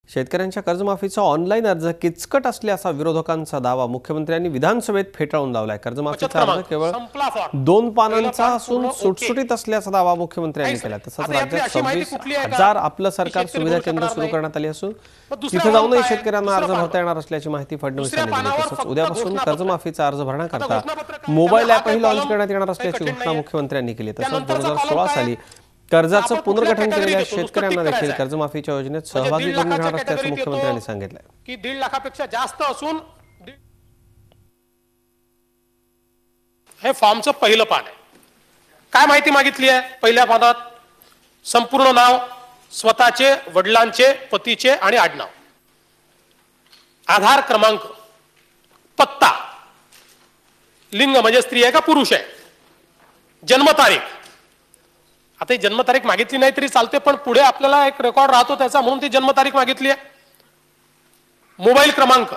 शेतकऱ्यांच्या कर्जमाफीचा ऑनलाईन अर्ज किचकट असल्याचा विरोधकांचा दावा मुख्यमंत्र्यांनी विधानसभेत फेटाळून लावलाय। कर्जमाफीचा अर्ज केवळ 2 पानांचा असून सुटसुटीत असल्याचा दावा मुख्यमंत्र्यांनी केला। तसंच राज्यात 26,000 आपलं सरकार सुविधा केंद्र सुरू करण्यात आली असून तिथे जाऊनही शेतकऱ्यांना अर्ज भरता येणार असल्याची माहिती फडणवीस यांनी दिली। तसंच उद्यापासून कर्जमाफीचा अर्ज भरण्याकरता मोबाईल ॲपही लॉन्च करण्यात येणार असल्याची घोषणा मुख्यमंत्र्यांनी केली। तसंच 2016 साली कर्जाचं पुनर्गठन केलेल्या शेतकऱ्यांना देखील कर्जमाफीच्या योजनेत सहभागी करून घेणार असल्याचं मुख्यमंत्र्यांनी सांगितलं की 1.5 लाखापेक्षा जास्त असून हे फॉर्मचं पहिलं पान आहे। काय माहिती मागितली आहे? पहिल्या पानात संपूर्ण नाव, स्वतःचे, वडिलांचे, पतीचे आणि आडनाव, आधार क्रमांक, पत्ता, लिंग म्हणजे स्त्री आहे का पुरुष आहे, जन्मतारीख। आता ही जन्मतारीख मागितली नाही तरी चालते, पण पुढे आपल्याला एक रेकॉर्ड राहतो त्याचा, म्हणून ती जन्मतारीख मागितली आहे। मोबाईल क्रमांक,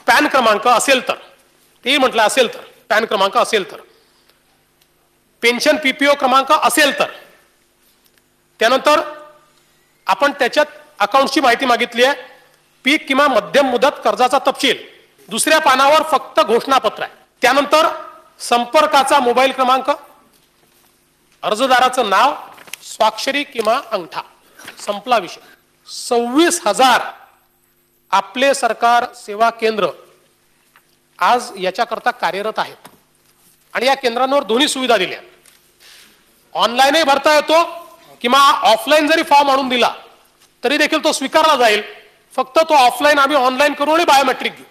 पॅन क्रमांक असेल तर, तेही म्हटलं असेल तर, पॅन क्रमांक असेल तर, पेन्शन पीपीओ क्रमांक असेल तर, त्यानंतर आपण त्याच्यात अकाउंटची माहिती मागितली आहे, पीक किंवा मध्यम मुदत कर्जाचा तपशील, दुसऱ्या पानावर फक्त घोषणापत्र आहे, त्यानंतर संपर्काचा मोबाईल क्रमांक, अर्जदाराचं नाव, स्वाक्षरी किंवा अंगठा, संपला विषय। 26,000 आपले सरकार सेवा केंद्र आज याच्याकरता कार्यरत आहेत आणि या केंद्रांवर दोन्ही सुविधा दिल्या। ऑनलाईनही भरता येतो किंवा ऑफलाईन जरी फॉर्म आणून दिला तरी देखील तो स्वीकारला जाईल, फक्त तो ऑफलाईन आम्ही ऑनलाईन करू आणि बायोमेट्रिक घेऊ।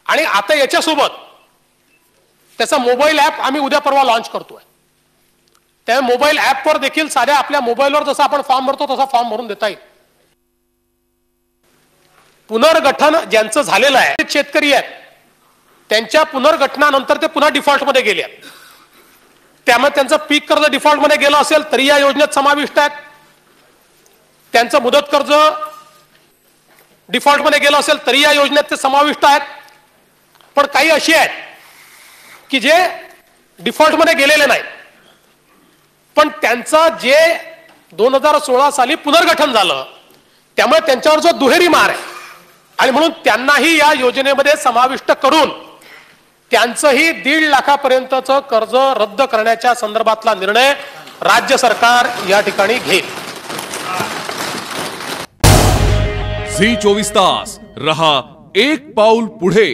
आणि आता याच्यासोबत त्याचा मोबाईल ॲप आम्ही उद्या परवा लॉन्च करतोय। त्या मोबाईल ॲपवर देखील साध्या आपल्या मोबाईलवर जसा आपण फॉर्म भरतो तसा फॉर्म भरून देता येईल। पुनर्गठन ज्यांचं झालेलं आहे, शेतकरी आहेत, त्यांच्या पुनर्गठनानंतर ते पुन्हा डिफॉल्टमध्ये गेले आहेत, त्यामुळे त्यांचं पीक कर्ज डिफॉल्टमध्ये गेलं असेल तरी या योजनेत समाविष्ट आहेत, त्यांचं मुदत कर्ज डिफॉल्टमध्ये गेलं असेल तरी या योजनेत ते समाविष्ट आहेत। पण काही अशी आहेत की जे डिफॉल्टमध्ये गेलेले नाहीत, पण त्यांचं जे 2016 साली पुनर्गठन झालं त्यामुळे त्यांच्यावर जो दुहेरी मार आहे आणि म्हणून त्यांनाही या योजनेमध्ये समाविष्ट करून त्यांचंही 1.5 लाखापर्यंतचं कर्ज रद्द करण्याच्या संदर्भातला निर्णय राज्य सरकार या ठिकाणी घेईल। झी 24 तास रहा एक पाऊल पुढे।